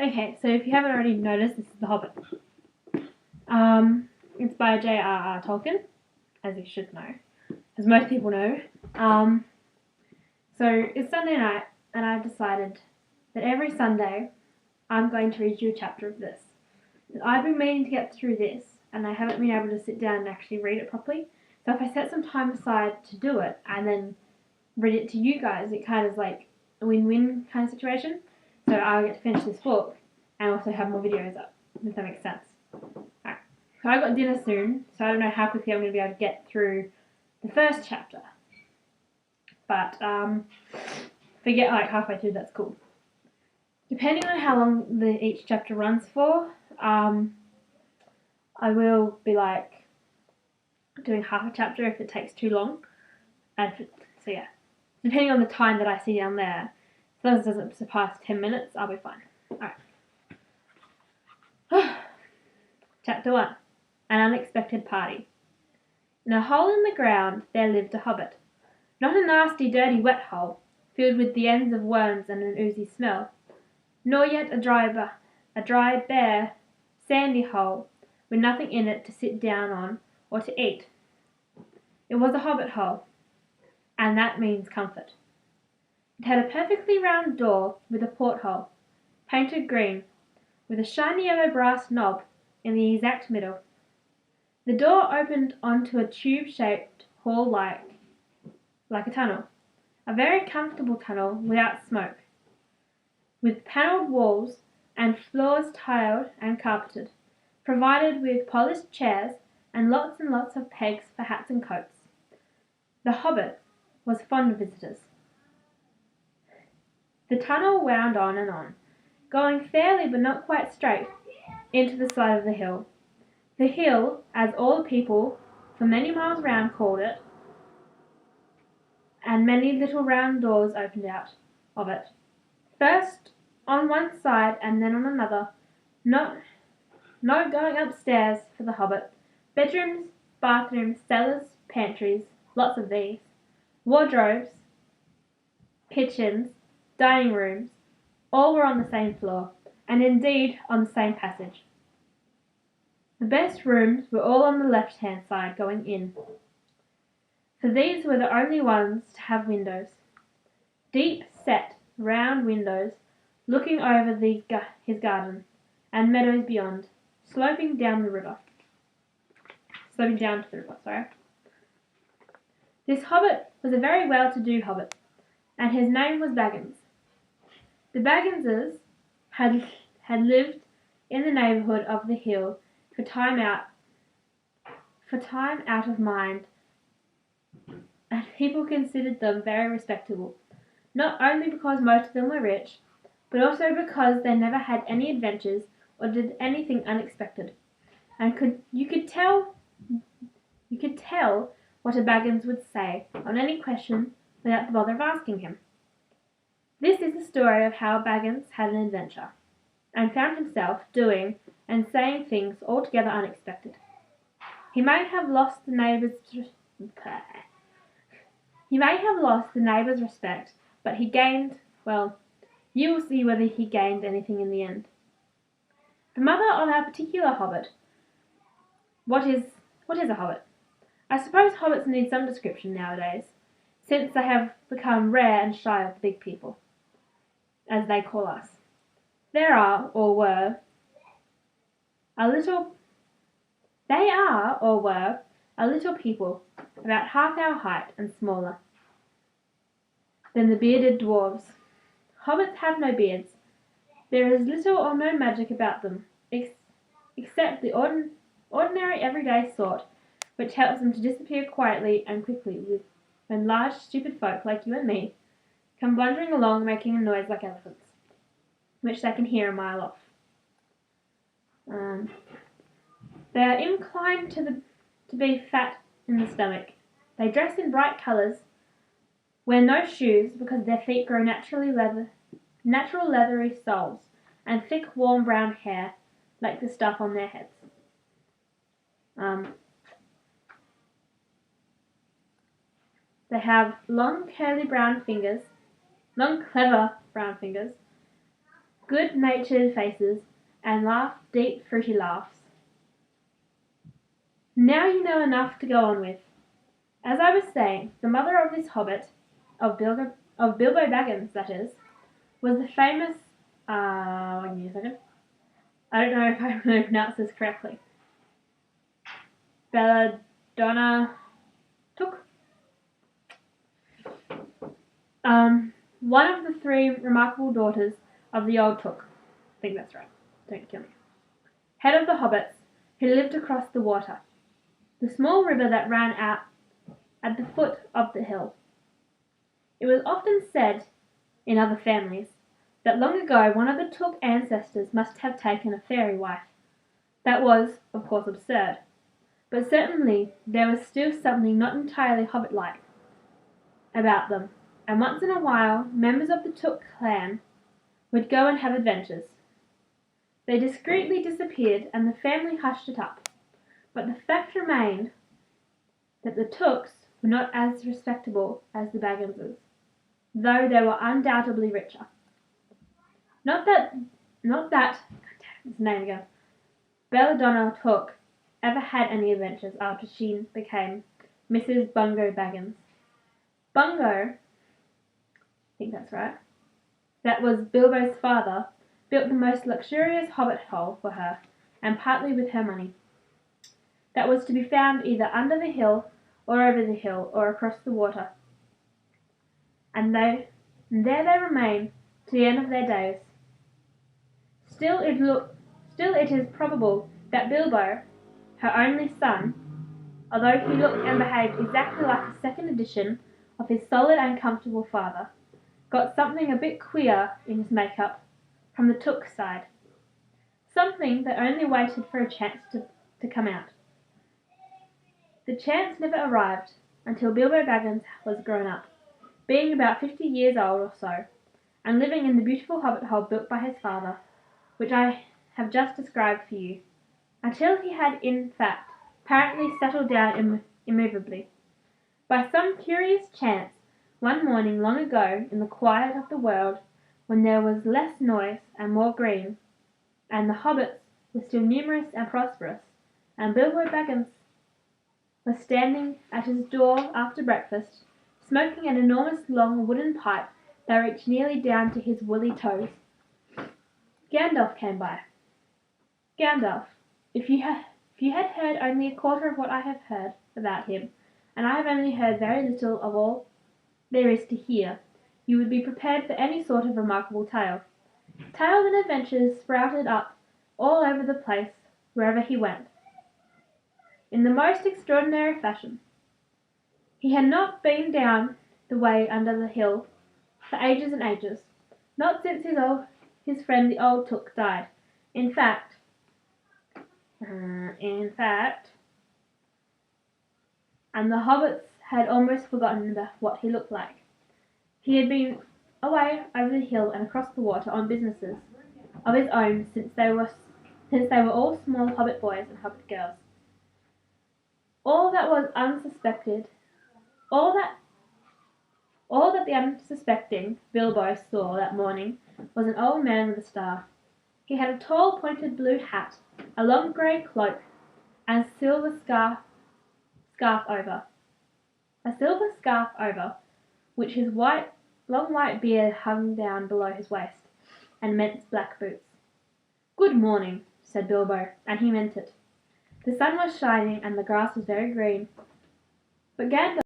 Okay, so if you haven't already noticed, this is The Hobbit. It's by J.R.R. Tolkien, as you should know, as most people know. So it's Sunday night, and I've decided that every Sunday I'm going to read you a chapter of this. I've been meaning to get through this, and I haven't been able to sit down and actually read it properly. So if I set some time aside to do it, and then read it to you guys, it kind of is like a win-win kind of situation. So I'll get to finish this book and also have more videos up, if that makes sense. Alright. So I've got dinner soon, so I don't know how quickly I'm going to be able to get through the first chapter. But if I get like halfway through, that's cool. Depending on how long each chapter runs for, I will be like doing half a chapter if it takes too long. So yeah, depending on the time that I see down there, as long as it doesn't surpass 10 minutes, I'll be fine. Alright. Chapter 1. An Unexpected Party. In a hole in the ground there lived a hobbit. Not a nasty, dirty, wet hole, filled with the ends of worms and an oozy smell, nor yet a dry, bare, sandy hole, with nothing in it to sit down on or to eat. It was a hobbit hole, and that means comfort. It had a perfectly round door with a porthole, painted green, with a shiny yellow brass knob in the exact middle. The door opened onto a tube-shaped hall like a tunnel, a very comfortable tunnel without smoke, with panelled walls and floors tiled and carpeted, provided with polished chairs and lots of pegs for hats and coats. The hobbit was fond of visitors. The tunnel wound on and on, going fairly but not quite straight, into the side of the hill. The hill, as all the people for many miles round called it, and many little round doors opened out of it, first on one side and then on another. No going upstairs for the hobbit. Bedrooms, bathrooms, cellars, pantries, lots of these, wardrobes, kitchens, dining rooms, all were on the same floor, and indeed on the same passage. The best rooms were all on the left-hand side going in, for these were the only ones to have windows, deep-set, round windows, looking over his garden, and meadows beyond, sloping down to the river. This hobbit was a very well-to-do hobbit, and his name was Baggins. The Bagginses had lived in the neighbourhood of the hill for time out of mind, and people considered them very respectable, not only because most of them were rich, but also because they never had any adventures or did anything unexpected, and you could tell what a Baggins would say on any question without the bother of asking him. This is the story of how Baggins had an adventure, and found himself doing and saying things altogether unexpected. He may have lost the neighbour's respect, but he gained, well, you will see whether he gained anything in the end. The mother of our particular hobbit. What is a hobbit? I suppose hobbits need some description nowadays, since they have become rare and shy of the big people, as they call us. They are, or were, a little people, about half our height and smaller than the bearded dwarves. Hobbits have no beards. There is little or no magic about them, except the ordinary everyday sort, which helps them to disappear quietly and quickly when large stupid folk like you and me come blundering along making a noise like elephants, which they can hear a mile off. They are inclined to be fat in the stomach. They dress in bright colours, wear no shoes because their feet grow natural leathery soles, and thick warm brown hair like the stuff on their heads. They have long clever brown fingers, good-natured faces and laughed deep, fruity laughs. Now you know enough to go on with. As I was saying, the mother of this hobbit, of Bilbo Baggins, that is, was the famous, give me a second, I don't know if I'm going to pronounce this correctly, Belladonna Took. One of the three remarkable daughters of the old Took. I think that's right. Don't kill me. Head of the hobbits, who lived across the water, the small river that ran out at the foot of the hill. It was often said, in other families, that long ago one of the Took ancestors must have taken a fairy wife. That was, of course, absurd, but certainly there was still something not entirely hobbit-like about them, and once in a while members of the Took clan would go and have adventures. They discreetly disappeared, and the family hushed it up, but the fact remained that the Tooks were not as respectable as the Bagginses, though they were undoubtedly richer. Not that, his name again, Belladonna Took ever had any adventures after she became Mrs. Bungo Baggins. Bungo, I think that's right, that was Bilbo's father, built the most luxurious hobbit hole for her, and partly with her money. That was to be found either under the hill, or over the hill, or across the water. And there they remain to the end of their days. Still it is probable that Bilbo, her only son, although he looked and behaved exactly like a second edition of his solid and comfortable father, got something a bit queer in his make-up from the Took side. Something that only waited for a chance to come out. The chance never arrived until Bilbo Baggins was grown up, being about 50 years old or so, and living in the beautiful hobbit hole built by his father, which I have just described for you, until he had in fact apparently settled down immovably. By some curious chance, one morning long ago in the quiet of the world, when there was less noise and more green, and the hobbits were still numerous and prosperous, and Bilbo Baggins was standing at his door after breakfast, smoking an enormous long wooden pipe that reached nearly down to his woolly toes, Gandalf came by. Gandalf, if you had heard only a quarter of what I have heard about him, and I have only heard very little of all there is to hear, you would be prepared for any sort of remarkable tale. Tales and adventures sprouted up all over the place wherever he went, in the most extraordinary fashion. He had not been down the way under the hill for ages and ages, not since his friend the old Took died. In fact, and the hobbits had almost forgotten about what he looked like. He had been away over the hill and across the water on businesses of his own since they were all small hobbit boys and hobbit girls. All that the unsuspecting Bilbo saw that morning was an old man with a staff. He had a tall pointed blue hat, a long grey cloak, and a silver scarf over, which his long white beard hung down below his waist, and immense black boots. "Good morning," said Bilbo, and he meant it. The sun was shining, and the grass was very green, but Gandalf